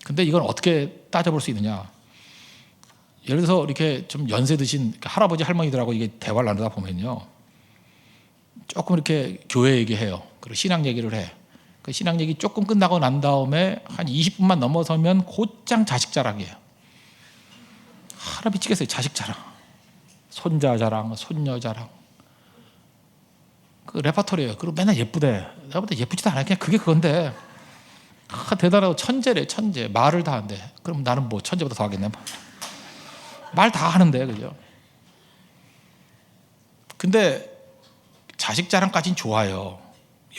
근데 이건 어떻게 따져볼 수 있느냐? 예를 들어서 이렇게 좀 연세 드신 할아버지 할머니들하고 이게 대화를 나누다 보면요, 조금 이렇게 교회 얘기해요. 그리고 신앙 얘기를 해. 그 신앙 얘기 조금 끝나고 난 다음에 한 20분만 넘어서면 곧장 자식 자랑이에요. 하나 미치겠어요. 자식 자랑, 손자 자랑, 손녀 자랑. 그 레퍼토리예요. 그리고 맨날 예쁘대. 내가 볼 때 예쁘지도 않아. 그냥 그게 그건데. 대단하고 천재래, 천재. 말을 다 한대. 그럼 나는 뭐 천재보다 더 하겠네. 말 다 하는데, 그죠? 근데 자식 자랑까지는 좋아요.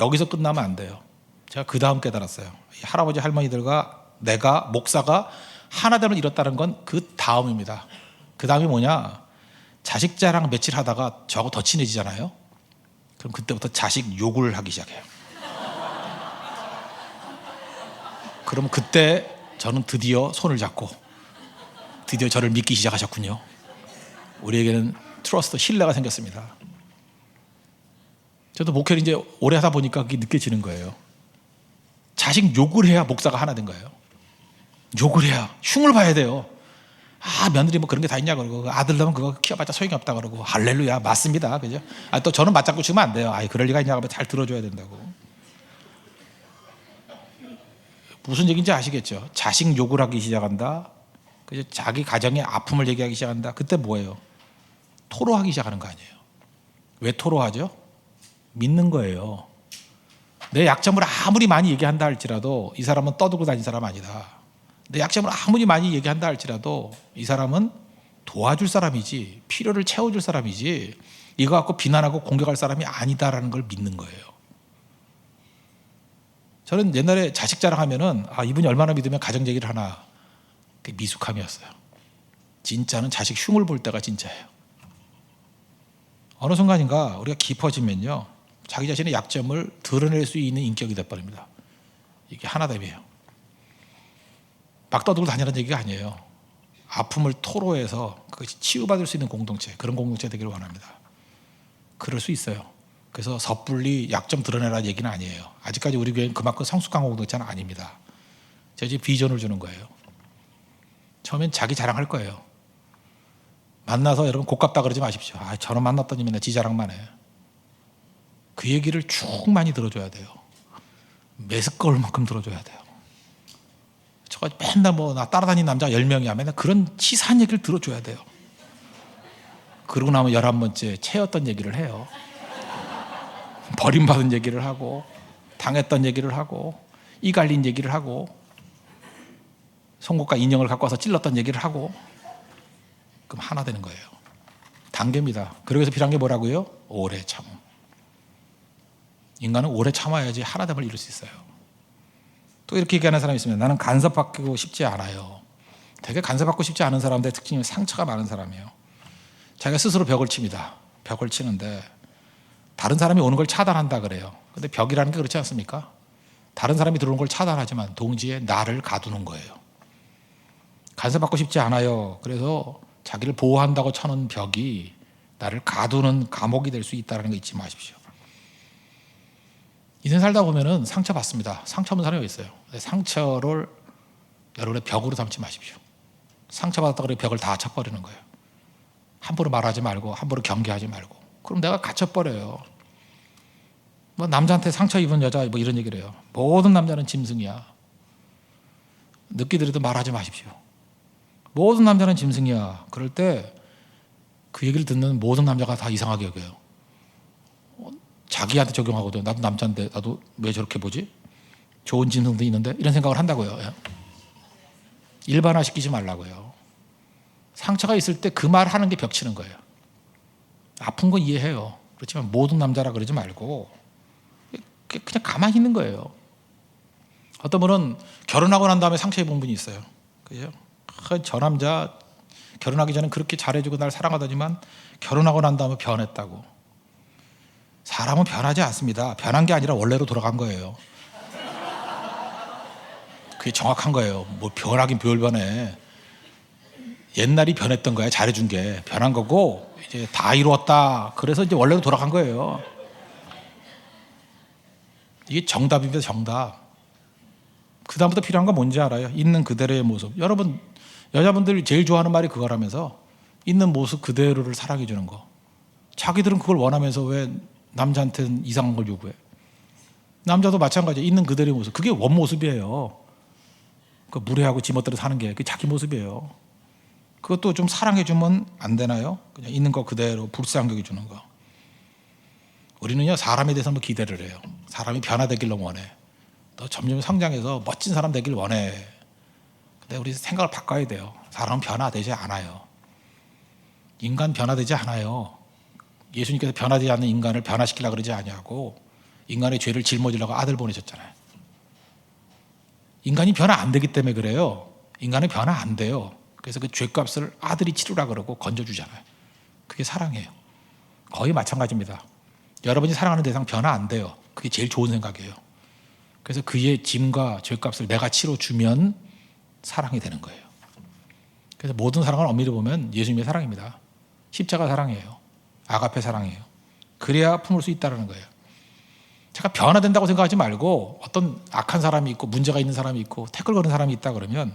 여기서 끝나면 안 돼요. 제가 그 다음 깨달았어요. 할아버지 할머니들과 내가 목사가 하나됨을 이뤘다는 건 그 다음입니다. 그 다음이 뭐냐? 자식 자랑 며칠 하다가 저하고 더 친해지잖아요. 그럼 그때부터 자식 욕을 하기 시작해요. 그러면 그때 저는 드디어 손을 잡고 드디어 저를 믿기 시작하셨군요. 우리에게는 트러스트, 신뢰가 생겼습니다. 저도 목회를 이제 오래 하다 보니까 그게 느껴지는 거예요. 자식 욕을 해야 목사가 하나 된 거예요. 욕을 해야 흉을 봐야 돼요. 아, 며느리 뭐 그런 게 다 있냐 그러고 아들 낳으면 그거 키워봤자 소용이 없다 그러고 할렐루야 맞습니다, 그죠? 아, 또 저는 맞장구 치면 안 돼요. 아, 그럴 리가 있냐고 잘 들어줘야 된다고. 무슨 얘기인지 아시겠죠? 자식 욕을 하기 시작한다. 그죠? 자기 가정의 아픔을 얘기하기 시작한다. 그때 뭐예요? 토로하기 시작하는 거 아니에요? 왜 토로하죠? 믿는 거예요. 내 약점을 아무리 많이 얘기한다 할지라도 이 사람은 떠들고 다니는 사람 아니다. 내 약점을 아무리 많이 얘기한다 할지라도 이 사람은 도와줄 사람이지, 필요를 채워줄 사람이지, 이거 갖고 비난하고 공격할 사람이 아니다라는 걸 믿는 거예요. 저는 옛날에 자식 자랑하면은 아, 이분이 얼마나 믿으면 가정 얘기를 하나, 그게 미숙함이었어요. 진짜는 자식 흉을 볼 때가 진짜예요. 어느 순간인가 우리가 깊어지면요, 자기 자신의 약점을 드러낼 수 있는 인격이 돼버립니다. 이게 하나됨이에요. 막 떠들고 다니는 얘기가 아니에요. 아픔을 토로해서 그것이 치유받을 수 있는 공동체, 그런 공동체 되기를 원합니다. 그럴 수 있어요. 그래서 섣불리 약점 드러내라는 얘기는 아니에요. 아직까지 우리 교회는 그만큼 성숙한 공동체는 아닙니다. 제가 지금 비전을 주는 거예요. 처음엔 자기 자랑할 거예요. 만나서 여러분 고깝다 그러지 마십시오. 아, 저는 만났더니 맨날 지 자랑만 해. 그 얘기를 쭉 많이 들어줘야 돼요. 메스꺼울 만큼 들어줘야 돼요. 저가 맨날 뭐 나 따라다니는 남자 10명이야. 맨날 그런 치사한 얘기를 들어줘야 돼요. 그러고 나면 11번째 채였던 얘기를 해요. 버림받은 얘기를 하고, 당했던 얘기를 하고, 이 갈린 얘기를 하고, 송곳과 인형을 갖고 와서 찔렀던 얘기를 하고, 그럼 하나 되는 거예요. 단계입니다. 그러기 위해서 필요한 게 뭐라고요? 오래 참. 인간은 오래 참아야지 하나됨을 이룰 수 있어요. 또 이렇게 얘기하는 사람이 있습니다. 나는 간섭받고 싶지 않아요. 되게 간섭받고 싶지 않은 사람들의 특징이 상처가 많은 사람이에요. 자기가 스스로 벽을 칩니다. 벽을 치는데 다른 사람이 오는 걸 차단한다 그래요. 근데 벽이라는 게 그렇지 않습니까? 다른 사람이 들어오는 걸 차단하지만 동시에 나를 가두는 거예요. 간섭받고 싶지 않아요. 그래서 자기를 보호한다고 쳐는 벽이 나를 가두는 감옥이 될 수 있다는 거 잊지 마십시오. 인생 살다 보면은 상처받습니다. 상처받는 사람이 있어요. 상처를 여러분의 벽으로 삼지 마십시오. 상처받았다고 해서 벽을 다 쳐버리는 거예요. 함부로 말하지 말고 함부로 경계하지 말고. 그럼 내가 갇혀버려요. 뭐 남자한테 상처 입은 여자 뭐 이런 얘기를 해요. 모든 남자는 짐승이야. 늦기더라도 말하지 마십시오. 모든 남자는 짐승이야. 그럴 때 그 얘기를 듣는 모든 남자가 다 이상하게 여겨요. 자기한테 적용하거든. 나도 남자인데 나도 왜 저렇게 보지? 좋은 짐승도 있는데 이런 생각을 한다고요. 일반화시키지 말라고요. 상처가 있을 때 그 말 하는 게 벽치는 거예요. 아픈 건 이해해요. 그렇지만 모든 남자라 그러지 말고 그냥 가만히 있는 거예요. 어떤 분은 결혼하고 난 다음에 상처 입은 분이 있어요. 그죠? 저 남자 결혼하기 전에 그렇게 잘해주고 날 사랑하더니만 결혼하고 난 다음에 변했다고. 사람은 변하지 않습니다. 변한 게 아니라 원래로 돌아간 거예요. 그게 정확한 거예요. 뭐 변하긴 별 변해. 옛날이 변했던 거야. 잘해준 게 변한 거고 이제 다 이루었다. 그래서 이제 원래로 돌아간 거예요. 이게 정답입니다. 정답. 그 다음부터 필요한 건 뭔지 알아요? 있는 그대로의 모습. 여러분 여자분들이 제일 좋아하는 말이 그거라면서 있는 모습 그대로를 사랑해 주는 거. 자기들은 그걸 원하면서 왜 남자한테는 이상한 걸 요구해? 남자도 마찬가지예요. 있는 그대로의 모습. 그게 원모습이에요. 그 무례하고 지멋대로 사는 게 그게 자기 모습이에요. 그것도 좀 사랑해 주면 안 되나요? 그냥 있는 거 그대로 불쌍하게 여겨주는 거. 우리는요 사람에 대해서 뭐 기대를 해요. 사람이 변화되길 너무 원해. 너 점점 성장해서 멋진 사람 되길 원해. 근데 우리 생각을 바꿔야 돼요. 사람은 변화되지 않아요. 인간 변화되지 않아요. 예수님께서 변화되지 않는 인간을 변화시키려고 그러지 아니하고 인간의 죄를 짊어지려고 아들 보내셨잖아요. 인간이 변화 안 되기 때문에 그래요. 인간은 변화 안 돼요. 그래서 그 죄값을 아들이 치르라 그러고 건져주잖아요. 그게 사랑이에요. 거의 마찬가지입니다. 여러분이 사랑하는 대상 변화 안 돼요. 그게 제일 좋은 생각이에요. 그래서 그의 짐과 죄값을 내가 치러주면 사랑이 되는 거예요. 그래서 모든 사랑을 엄밀히 보면 예수님의 사랑입니다. 십자가 사랑이에요. 아가페 사랑이에요. 그래야 품을 수 있다는 거예요. 제가 변화된다고 생각하지 말고 어떤 악한 사람이 있고 문제가 있는 사람이 있고 태클 거는 사람이 있다 그러면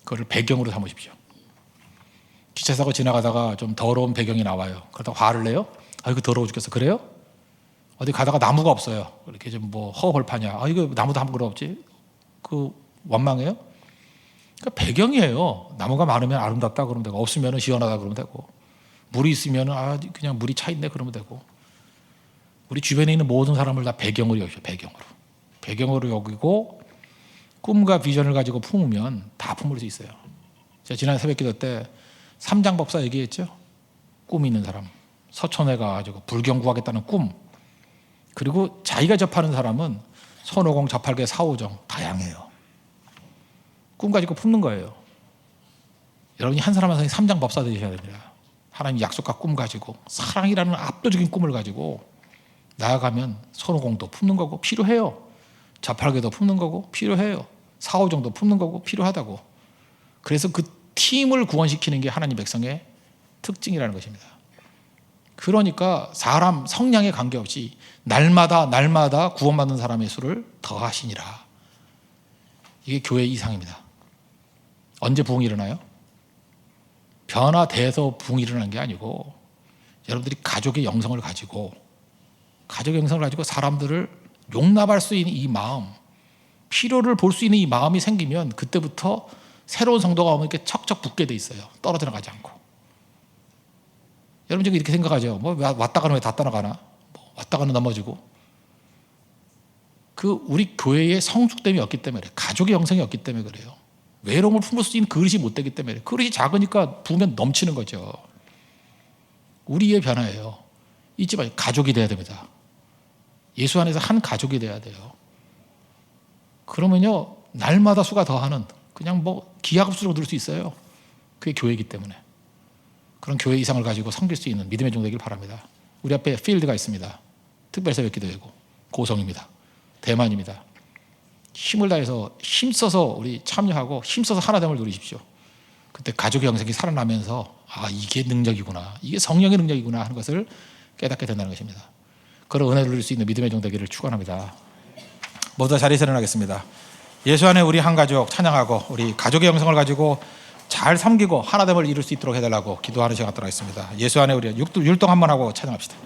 그거를 배경으로 삼으십시오. 기차사고 지나가다가 좀 더러운 배경이 나와요. 그러다가 화를 내요. 아이고 더러워 죽겠어. 그래요? 어디 가다가 나무가 없어요. 이렇게 좀 뭐 허벌판이야. 아 이거 나무도 한 그루 없지. 그 원망해요? 그러니까 배경이에요. 나무가 많으면 아름답다 그러면 되고 없으면 시원하다 그러면 되고 물이 있으면 그냥 물이 차 있네 그러면 되고 우리 주변에 있는 모든 사람을 다 배경으로 여기죠. 배경으로 여기고 꿈과 비전을 가지고 품으면 다 품을 수 있어요. 제가 지난 새벽기도 때 삼장법사 얘기했죠. 꿈 있는 사람 서천에 가가지고 불경 구하겠다는 꿈 그리고 자기가 접하는 사람은 손오공, 자팔계, 사오정 다양해요. 꿈 가지고 품는 거예요. 여러분이 한 사람 한 사람이 삼장법사 되셔야 됩니다. 하나님 약속과 꿈 가지고 사랑이라는 압도적인 꿈을 가지고 나아가면 손오공도 품는 거고 필요해요. 자팔계도 품는 거고 필요해요. 사오정도 품는 거고 필요하다고. 그래서 그 팀을 구원시키는 게 하나님 백성의 특징이라는 것입니다. 그러니까 사람 성량에 관계없이 날마다 구원받는 사람의 수를 더하시니라. 이게 교회의 이상입니다. 언제 부흥이 일어나요? 변화돼서 부흥이 일어나는 게 아니고 여러분들이 가족의 영성을 가지고 사람들을 용납할 수 있는 이 마음, 필요를 볼 수 있는 이 마음이 생기면 그때부터 새로운 성도가 오면 이렇게 척척 붙게 돼 있어요. 떨어져 나가지 않고. 여러분 지금 이렇게 생각하죠. 뭐 왔다가는 왜 다 떠나가나? 왔다가는 넘어지고. 그 우리 교회의 성숙됨이 없기 때문에 그래요. 가족의 영성이 없기 때문에 그래요. 외로움을 품을 수 있는 그릇이 못 되기 때문에 그래요. 그릇이 작으니까 부으면 넘치는 거죠. 우리의 변화예요. 잊지 마세요. 가족이 돼야 됩니다. 예수 안에서 한 가족이 돼야 돼요. 그러면요 날마다 수가 더하는 그냥 뭐 기하급수로 늘 수 있어요. 그게 교회이기 때문에. 그런 교회 이상을 가지고 섬길 수 있는 믿음의 종 되길 바랍니다. 우리 앞에 필드가 있습니다. 특별새벽 기도회고 고성입니다. 대만입니다. 힘을 다해서 힘써서 우리 참여하고 힘써서 하나됨을 누리십시오. 그때 가족의 영생이 살아나면서 이게 능력이구나, 이게 성령의 능력이구나 하는 것을 깨닫게 된다는 것입니다. 그런 은혜를 누릴 수 있는 믿음의 종 되기를 축원합니다. 모두 다 자리에서 일어나겠습니다. 예수 안에 우리 한 가족 찬양하고 우리 가족의 영성을 가지고 잘 섬기고 하나됨을 이룰 수 있도록 해달라고 기도하는 시간 갖도록 하겠습니다. 예수 안에 우리 율동 한번 하고 찬양합시다.